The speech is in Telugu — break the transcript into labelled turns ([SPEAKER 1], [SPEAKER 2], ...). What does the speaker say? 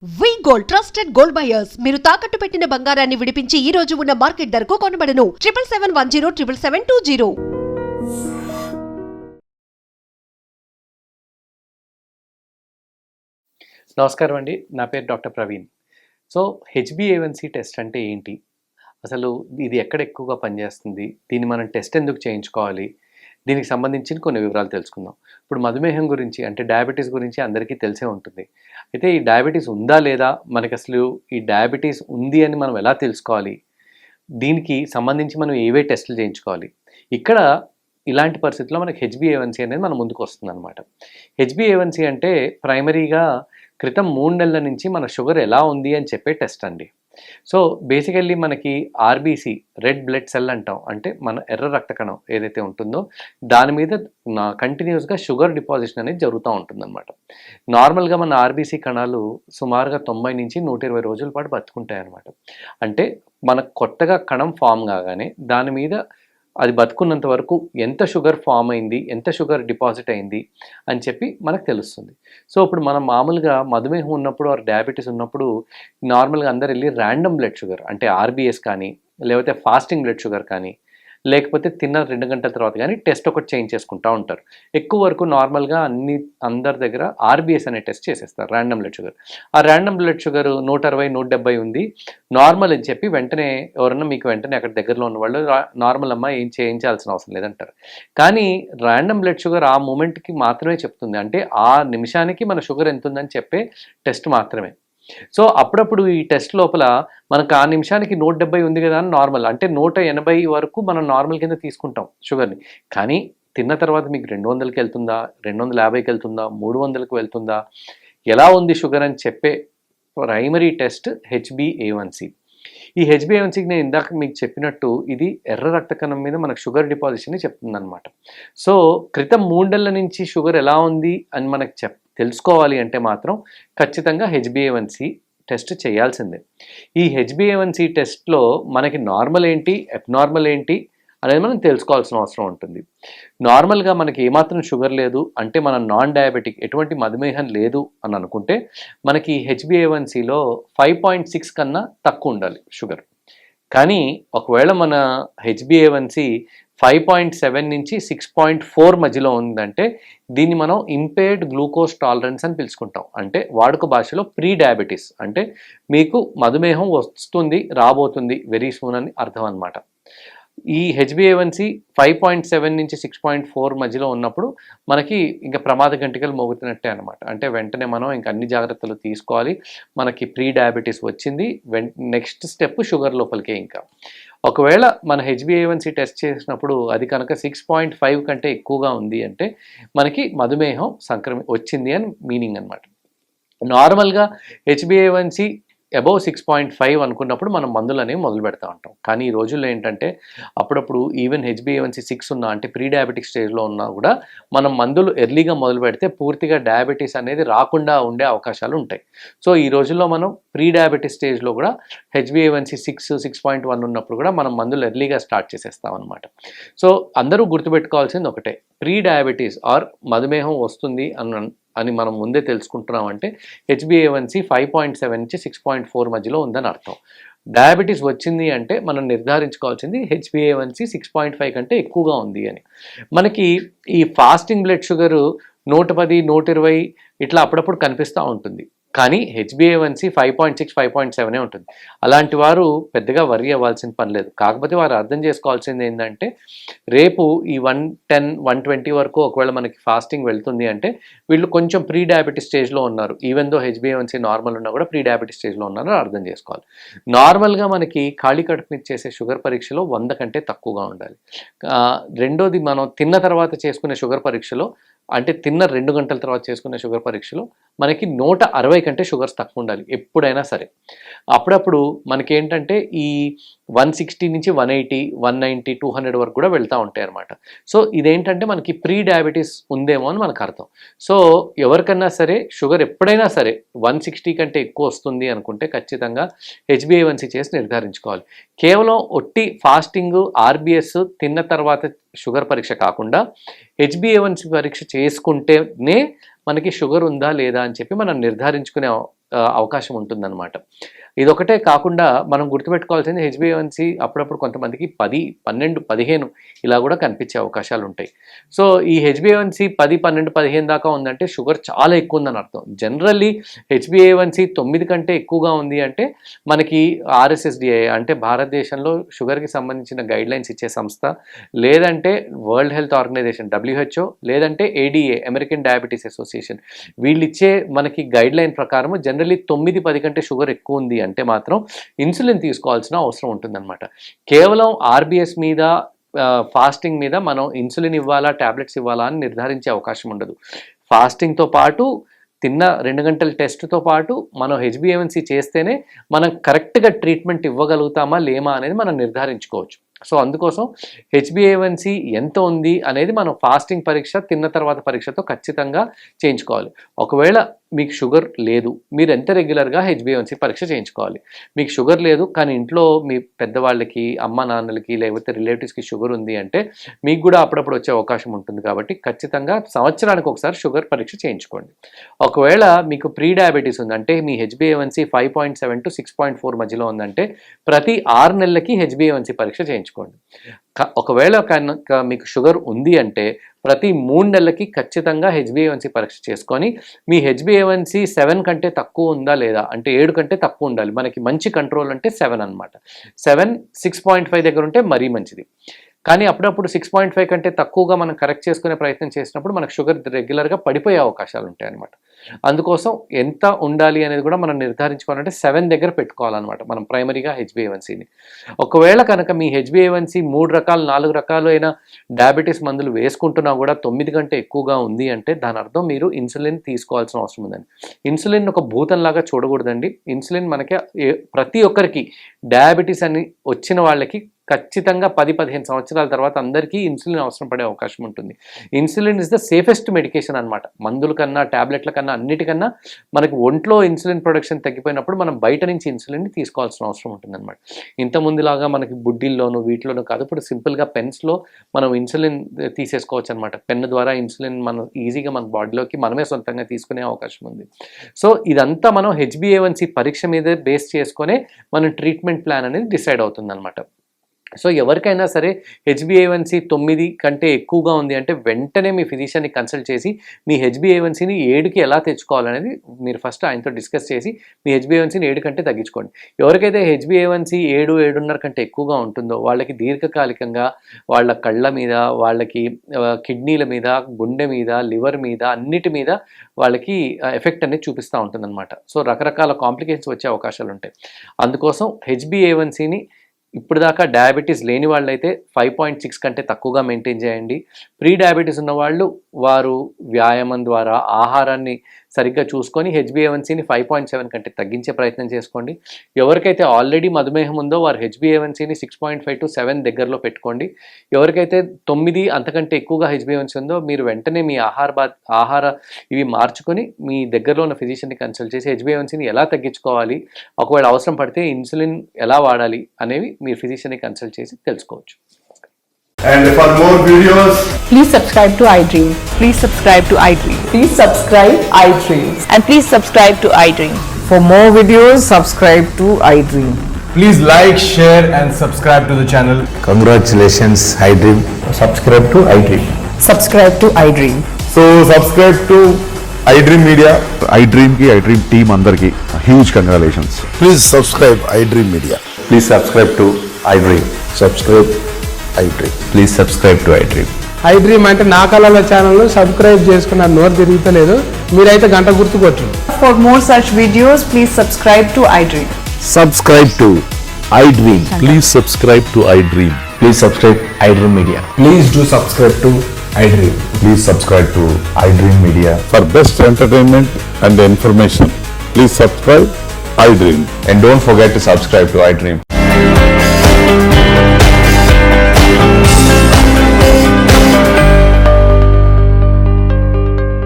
[SPEAKER 1] వి గోల్డ్ ట్రస్టెడ్ గోల్డ్ బయర్స్ మీరు తాకట్టు పెట్టిన బంగారాన్ని విడిపించి ఈ రోజు ఉన్న మార్కెట్ ధరకు కొనబడను 7771077720.
[SPEAKER 2] నమస్కారం అండి, నా పేరు డాక్టర్ ప్రవీణ్. సో హెచ్బిఏవన్సీ టెస్ట్ అంటే ఏంటి, అసలు ఇది ఎక్కడ ఎక్కువగా పనిచేస్తుంది, దీన్ని మనం టెస్ట్ ఎందుకు చేయించుకోవాలి, దీనికి సంబంధించిన కొన్ని వివరాలు తెలుసుకుందాం. ఇప్పుడు మధుమేహం గురించి అంటే డయాబెటీస్ గురించి అందరికీ తెలిసే ఉంటుంది. అయితే ఈ డయాబెటీస్ ఉందా లేదా, మనకి అసలు ఈ డయాబెటీస్ ఉంది అని మనం ఎలా తెలుసుకోవాలి, దీనికి సంబంధించి మనం ఏవే టెస్టులు చేయించుకోవాలి. ఇక్కడ ఇలాంటి పరిస్థితుల్లో మనకి హెచ్బిఏవన్సీ అనేది మన ముందుకు వస్తుంది అనమాట. హెచ్బిఏవన్సీ అంటే ప్రైమరీగా క్రితం 3 నెలల నుంచి మన షుగర్ ఎలా ఉంది అని చెప్పే టెస్ట్ అండి. సో బేసికల్లీ మనకి ఆర్బీసీ, రెడ్ బ్లడ్ సెల్ అంటాం, అంటే మన ఎర్ర రక్త కణం ఏదైతే ఉంటుందో దాని మీద కంటిన్యూస్గా షుగర్ డిపాజిషన్ అనేది జరుగుతూ ఉంటుందన్నమాట. నార్మల్గా మన ఆర్బీసీ కణాలు సుమారుగా 90 నుంచి 120 రోజుల పాటు బతుకుంటాయి అన్నమాట. అంటే మనకు కొత్తగా కణం ఫామ్ కాగానే దాని మీద అది బతుకున్నంత వరకు ఎంత షుగర్ ఫామ్ అయింది, ఎంత షుగర్ డిపాజిట్ అయింది అని చెప్పి మనకు తెలుస్తుంది. సో ఇప్పుడు మనం మామూలుగా మధుమేహం ఉన్నప్పుడు ఆర్ డయాబెటీస్ ఉన్నప్పుడు నార్మల్గా అందరు వెళ్ళి ర్యాండమ్ బ్లడ్ షుగర్ అంటే ఆర్బీఎస్ కానీ, లేకపోతే ఫాస్టింగ్ బ్లడ్ షుగర్ కానీ, లేకపోతే తిన్న 2 గంటల తర్వాత కానీ టెస్ట్ ఒకటి చేయించేసుకుంటూ ఉంటారు. ఎక్కువ వరకు నార్మల్గా అందరి దగ్గర ఆర్బీఎస్ అనే టెస్ట్ చేసేస్తారు, ర్యాండమ్ బ్లడ్ షుగర్. ఆ ర్యాండమ్ బ్లడ్ షుగర్ 160, 170 ఉంది, నార్మల్ అని చెప్పి వెంటనే ఎవరన్నా మీకు వెంటనే అక్కడ దగ్గరలో ఉన్న వాళ్ళు నార్మల్ అమ్మా ఏం చేయించాల్సిన అవసరం లేదంటారు. కానీ ర్యాండమ్ బ్లడ్ షుగర్ ఆ మూమెంట్కి మాత్రమే చెప్తుంది, అంటే ఆ నిమిషానికి మన షుగర్ ఎంత ఉందని చెప్పే టెస్ట్ మాత్రమే. సో అప్పుడప్పుడు ఈ టెస్ట్ లోపల మనకు ఆ నిమిషానికి 170 ఉంది కదా అని నార్మల్, అంటే 180 వరకు మనం నార్మల్ కింద తీసుకుంటాం షుగర్ని. కానీ తిన్న తర్వాత మీకు 200కి వెళ్తుందా, 250కి వెళ్తుందా, 300కి వెళ్తుందా, ఎలా ఉంది షుగర్ అని చెప్పే ప్రైమరీ టెస్ట్ హెచ్బిఏవన్సీ. ఈ హెచ్బిఏవన్సీకి నేను ఇందాక మీకు చెప్పినట్టు ఇది ఎర్ర రక్త కణం మీద మనకు షుగర్ డిపాజిషన్ చెప్తుంది అనమాట. సో క్రితం 3 నెలల నుంచి షుగర్ ఎలా ఉంది అని మనకు తెలుసుకోవాలి అంటే మాత్రం ఖచ్చితంగా హెచ్బిఏవన్సీ టెస్ట్ చేయాల్సిందే. ఈ హెచ్బిఏవన్సీ టెస్ట్లో మనకి నార్మల్ ఏంటి, అబ్నార్మల్ ఏంటి అనేది మనం తెలుసుకోవాల్సిన అవసరం ఉంటుంది. నార్మల్గా మనకి ఏమాత్రం షుగర్ లేదు అంటే మనం నాన్ డయాబెటిక్, ఎటువంటి మధుమేహం లేదు అని అనుకుంటే మనకి హెచ్బిఏవన్సీలో 5.6 కన్నా తక్కువ ఉండాలి షుగర్. కానీ ఒకవేళ మన హెచ్బిఏవన్సీ 5.7 నుంచి 6.4 మధ్యలో ఉందంటే దీన్ని మనం ఇంపేర్డ్ గ్లూకోజ్ టాలరెన్స్ అని పిలుచుకుంటాం. అంటే వాడుక భాషలో ప్రీ డయాబెటీస్, అంటే మీకు మధుమేహం వస్తుంది, రాబోతుంది వెరీ సూన్ అని అర్థం అనమాట. ఈ హెచ్బిఏవన్సీ 5.7 నుంచి 6.4 మధ్యలో ఉన్నప్పుడు మనకి ఇంకా ప్రమాద గంటికలు మోగుతున్నట్టే అనమాట. అంటే వెంటనే మనం ఇంకా అన్ని జాగ్రత్తలు తీసుకోవాలి. మనకి ప్రీ డయాబెటీస్ వచ్చింది, నెక్స్ట్ స్టెప్ షుగర్ లోపలికే. ఇంకా ఒకవేళ మన హెచ్బిఏవన్సీ టెస్ట్ చేసినప్పుడు అది కనుక 6.5 కంటే ఎక్కువగా ఉంది అంటే మనకి మధుమేహం వచ్చింది అని మీనింగ్ అనమాట. నార్మల్గా హెచ్బిఏవన్సీ అబౌవ్ 6.5 అనుకున్నప్పుడు మనం మందులు అనేవి మొదలు పెడతా ఉంటాం. కానీ ఈ రోజుల్లో ఏంటంటే అప్పుడప్పుడు ఈవెన్ హెచ్బిఏవన్సీ 6 ఉన్నా అంటే ప్రీ డయాబెటిక్ స్టేజ్లో ఉన్నా కూడా మనం మందులు ఎర్లీగా మొదలు పెడితే పూర్తిగా డయాబెటీస్ అనేది రాకుండా ఉండే అవకాశాలు ఉంటాయి. సో ఈ రోజుల్లో మనం ప్రీ డయాబెటిస్ స్టేజ్లో కూడా హెచ్బిఏవన్సీ 6.1 ఉన్నప్పుడు కూడా మనం మందులు ఎర్లీగా స్టార్ట్ చేసేస్తాం అనమాట. సో అందరూ గుర్తుపెట్టుకోవాల్సింది ఒకటే, ప్రీ డయాబెటీస్ ఆర్ మధుమేహం వస్తుంది అని మనం ముందే తెలుసుకుంటున్నాం అంటే హెచ్బిఏవన్సీ 5.7 నుంచి 6.4 మధ్యలో ఉందని అర్థం. డయాబెటీస్ వచ్చింది అంటే మనం నిర్ధారించుకోవాల్సింది హెచ్బిఏవన్సీ 6.5 కంటే ఎక్కువగా ఉంది అని. మనకి ఈ ఫాస్టింగ్ బ్లడ్ షుగర్ 110, 120 ఇట్లా అప్పుడప్పుడు కనిపిస్తూ ఉంటుంది. కానీ హెచ్బిఏవన్సీ 5.6, 5.7 ఉంటుంది. అలాంటి వారు పెద్దగా వర్రీ అవ్వాల్సిన పని లేదు. కాకపోతే వారు అర్థం చేసుకోవాల్సింది ఏంటంటే రేపు ఈ 110, 120 వరకు ఒకవేళ మనకి ఫాస్టింగ్ వెళ్తుంది అంటే వీళ్ళు కొంచెం ప్రీ డయాబెటిస్ స్టేజ్లో ఉన్నారు. ఈవెన్ దో హెచ్బిఏవన్సీ నార్మల్ ఉన్నా కూడా ప్రీ డయాబెటిస్ స్టేజ్లో ఉన్నారో అర్థం చేసుకోవాలి. నార్మల్గా మనకి ఖాళీ కడుపు మీద చేసే షుగర్ పరీక్షలో 100 కంటే తక్కువగా ఉండాలి. రెండోది మనం తిన్న తర్వాత చేసుకునే షుగర్ పరీక్షలో, అంటే తిన్న 2 గంటల తర్వాత చేసుకునే షుగర్ పరీక్షలో మనకి 160 కంటే షుగర్స్ తక్కువ ఉండాలి ఎప్పుడైనా సరే. అప్పుడప్పుడు మనకేంటంటే ఈ 160 నుంచి 180, 190, 200 వరకు కూడా వెళ్తూ ఉంటాయి అన్నమాట. సో ఇదేంటంటే మనకి ప్రీ డయాబెటీస్ ఉందేమో అని మనకు అర్థం. సో ఎవరికన్నా సరే షుగర్ ఎప్పుడైనా సరే 160 కంటే ఎక్కువ వస్తుంది అనుకుంటే ఖచ్చితంగా హెచ్బిఏవన్సీ చేసి నిర్ధారించుకోవాలి. కేవలం ఒట్టి ఫాస్టింగ్, ఆర్బిఎస్ తిన్న తర్వాత షుగర్ పరీక్ష కాకుండా హెచ్బిఏవన్సీ పరీక్ష చేసుకుంటేనే మనకి షుగర్ ఉందా లేదా అని చెప్పి మనం నిర్ధారించుకునే అవకాశం ఉంటుందన్నమాట. ఇదొకటే కాకుండా మనం గుర్తుపెట్టుకోవాల్సింది హెచ్బిఏవన్సీ అప్పుడప్పుడు కొంతమందికి 10, 12, 15 ఇలా కూడా కనిపించే అవకాశాలు ఉంటాయి. సో ఈ హెచ్బిఏవన్సీ 10, 12, 15 దాకా ఉందంటే షుగర్ చాలా ఎక్కువ ఉందని అర్థం. జనరల్లీ హెచ్బిఏవన్సీ 9 కంటే ఎక్కువగా ఉంది అంటే మనకి RSSDI అంటే భారతదేశంలో షుగర్కి సంబంధించిన గైడ్లైన్స్ ఇచ్చే సంస్థ, లేదంటే వరల్డ్ హెల్త్ ఆర్గనైజేషన్ WHO, లేదంటే ADA అమెరికన్ డయాబెటీస్ అసోసియేషన్, వీళ్ళు ఇచ్చే మనకి గైడ్లైన్ ప్రకారం జనరల్లీ 9, 10 కంటే షుగర్ ఎక్కువ ఉంది అంటే మాత్రం ఇన్సులిన్ తీసుకోవాల్సిన అవసరం ఉంటుందన్నమాట. కేవలం RBS మీద ఫాస్టింగ్ మీద మనం ఇన్సులిన్ ఇవ్వాలా టాబ్లెట్స్ ఇవ్వాలా అని నిర్ధారించే అవకాశం ఉండదు. ఫాస్టింగ్తో పాటు తిన్న 2 గంటల టెస్ట్తో పాటు మనం హెచ్బిఏవన్సీ చేస్తేనే మనం కరెక్ట్గా ట్రీట్మెంట్ ఇవ్వగలుగుతామా లేమా అనేది మనం నిర్ధారించుకోవచ్చు. సో అందుకోసం హెచ్బిఏవన్సీ ఎంత ఉంది అనేది మనం ఫాస్టింగ్ పరీక్ష, తిన్న తర్వాత పరీక్షతో ఖచ్చితంగా చేయించుకోవాలి. ఒకవేళ మీకు షుగర్ లేదు, మీరు ఎంత రెగ్యులర్గా హెచ్బిఏవన్సీ పరీక్ష చేయించుకోవాలి. మీకు షుగర్ లేదు కానీ ఇంట్లో మీ పెద్దవాళ్ళకి, అమ్మ నాన్నలకి, లేకపోతే రిలేటివ్స్కి షుగర్ ఉంది అంటే మీకు కూడా అప్పుడప్పుడు వచ్చే అవకాశం ఉంటుంది. కాబట్టి ఖచ్చితంగా సంవత్సరానికి ఒకసారి షుగర్ పరీక్ష చేయించుకోండి. ఒకవేళ మీకు ప్రీ డయాబెటీస్ ఉంది అంటే మీ హెచ్బిఏవన్సీ 5.7 to 6.4 మధ్యలో ఉందంటే ప్రతి 6 నెలలకి హెచ్బిఏవన్సీ పరీక్ష చేయించుకోండి. ఒకవేళ కనుక మీకు షుగర్ ఉంది అంటే ప్రతి 3 నెలలకి ఖచ్చితంగా హెచ్బిఏవన్సీ పరీక్ష చేసుకొని మీ హెచ్బిఏవన్సీ 7 కంటే తక్కువ ఉందా లేదా అంటే 7 కంటే తక్కువ ఉండాలి. మనకి మంచి కంట్రోల్ అంటే 7 అనమాట. 7, 6.5 దగ్గర ఉంటే మరీ మంచిది. కానీ అప్పుడప్పుడు 6.5 కంటే తక్కువగా మనం కరెక్ట్ చేసుకునే ప్రయత్నం చేసినప్పుడు మనకు షుగర్ రెగ్యులర్గా పడిపోయే అవకాశాలు ఉంటాయి అన్నమాట. అందుకోసం ఎంత ఉండాలి అనేది కూడా మనం నిర్ధారించుకోవాలంటే 7 దగ్గర పెట్టుకోవాలన్నమాట మనం ప్రైమరీగా హెచ్బిఏవన్సీని. ఒకవేళ కనుక మీ హెచ్బిఏవన్సీ 3 రకాలు 4 రకాలు అయిన డయాబెటీస్ మందులు వేసుకుంటున్నా కూడా 9 కంటే ఎక్కువగా ఉంది అంటే దాని అర్థం మీరు ఇన్సులిన్ తీసుకోవాల్సిన అవసరం ఉందండి. ఇన్సులిన్ ఒక భూతంలాగా చూడకూడదండి. ఇన్సులిన్ మనకి ప్రతి ఒక్కరికి డయాబెటీస్ అని వచ్చిన వాళ్ళకి ఖచ్చితంగా 10-15 సంవత్సరాల తర్వాత అందరికీ ఇన్సులిన్ అవసరం పడే అవకాశం ఉంటుంది. Insulin is the safest medication అనమాట. మందుల కన్నా, ట్యాబ్లెట్ల కన్నా, అన్నిటికన్నా మనకి ఒంట్లో ఇన్సులిన్ ప్రొడక్షన్ తగ్గిపోయినప్పుడు మనం బయట నుంచి ఇన్సులిన్ని తీసుకోవాల్సిన అవసరం ఉంటుంది అనమాట. ఇంతకుముందులాగా మనకి బుడ్డిల్లోనూ వీటిలోనూ కాదు, ఇప్పుడు సింపుల్గా పెన్స్లో మనం ఇన్సులిన్ తీసేసుకోవచ్చు అనమాట. పెన్ ద్వారా ఇన్సులిన్ మనం ఈజీగా మన బాడీలోకి మనమే సొంతంగా తీసుకునే అవకాశం ఉంది. సో ఇదంతా మనం హెచ్బిఏవన్సీ పరీక్ష మీద బేస్ చేసుకునే మనం ట్రీట్మెంట్ ప్లాన్ అనేది డిసైడ్ అవుతుంది అనమాట. సో ఎవరికైనా సరే హెచ్బిఏవన్సీ 9 కంటే ఎక్కువగా ఉంది అంటే వెంటనే మీ ఫిజిషియన్ని కన్సల్ట్ చేసి మీ హెచ్బిఏవన్సీని 7కి ఎలా తెచ్చుకోవాలనేది మీరు ఫస్ట్ ఆయనతో డిస్కస్ చేసి మీ హెచ్బిఏవన్సీని 7 కంటే తగ్గించుకోండి. ఎవరికైతే హెచ్బిఏవన్సీ 7, 7.5 కంటే ఎక్కువగా ఉంటుందో వాళ్ళకి దీర్ఘకాలికంగా వాళ్ళ కళ్ళ మీద, వాళ్ళకి కిడ్నీల మీద, గుండె మీద, లివర్ మీద, అన్నిటి మీద వాళ్ళకి ఎఫెక్ట్ అనేది చూపిస్తూ ఉంటుందన్నమాట. సో రకరకాల కాంప్లికేషన్స్ వచ్చే అవకాశాలు ఉంటాయి. అందుకోసం హెచ్బిఏవన్సీని ఇప్పుడు దాకా డయాబెటీస్ లేని వాళ్ళైతే 5.6 కంటే తక్కువగా మెయింటైన్ చేయండి. ప్రీ డయాబెటీస్ ఉన్న వాళ్ళు వారు వ్యాయామం ద్వారా ఆహారాన్ని సరిగ్గా చూసుకొని హెచ్బిఏవన్సీని 5.7 కంటే తగ్గించే ప్రయత్నం చేసుకోండి. ఎవరికైతే ఆల్రెడీ మధుమేహం ఉందో వారు హెచ్బిఏవన్సీని 6.5 to 7 దగ్గరలో పెట్టుకోండి. ఎవరికైతే 9 అంతకంటే ఎక్కువగా హెచ్బిఏవన్సీ ఉందో మీరు వెంటనే మీ ఆహార ఇవి మార్చుకొని మీ దగ్గరలో ఉన్న ఫిజిషియన్ని కన్సల్ట్ చేసి హెచ్బిఏవన్సీని ఎలా తగ్గించుకోవాలి, ఒకవేళ అవసరం పడితే ఇన్సులిన్ ఎలా వాడాలి అనేవి మీరు ఫిజిషియన్ని కన్సల్ట్ చేసి తెలుసుకోవచ్చు.
[SPEAKER 3] And for more videos,
[SPEAKER 4] Please subscribe to iDream.
[SPEAKER 5] Please subscribe to iDream.
[SPEAKER 4] Please subscribe iDream.
[SPEAKER 5] And please subscribe to iDream.
[SPEAKER 4] For more videos, subscribe to iDream.
[SPEAKER 3] please like, share and subscribe to the channel.
[SPEAKER 6] Congratulations, iDream.
[SPEAKER 3] Subscribe to iDream.
[SPEAKER 4] Subscribe to iDream.
[SPEAKER 3] So subscribe to iDream Media.
[SPEAKER 6] iDream ki iDream team andarki huge congratulations.
[SPEAKER 7] Please subscribe iDream Media.
[SPEAKER 6] Please subscribe to iDream.
[SPEAKER 7] Subscribe iDream.
[SPEAKER 6] Please subscribe to iDream.
[SPEAKER 8] iDream అంటే నా కళల ఛానల్ సబ్స్క్రైబ్ చేసుకున్న నోరు తిరుగుతలేదు, మీరైతే గంట గుర్తు కొట్టు.
[SPEAKER 5] For more such videos, please subscribe to iDream.
[SPEAKER 7] Subscribe to iDream. Please subscribe to iDream.
[SPEAKER 6] Please subscribe iDream Media.
[SPEAKER 3] Please do subscribe to iDream.
[SPEAKER 6] Please subscribe to iDream Media.
[SPEAKER 7] For best entertainment and information, please subscribe iDream.
[SPEAKER 6] And don't forget to subscribe to iDream.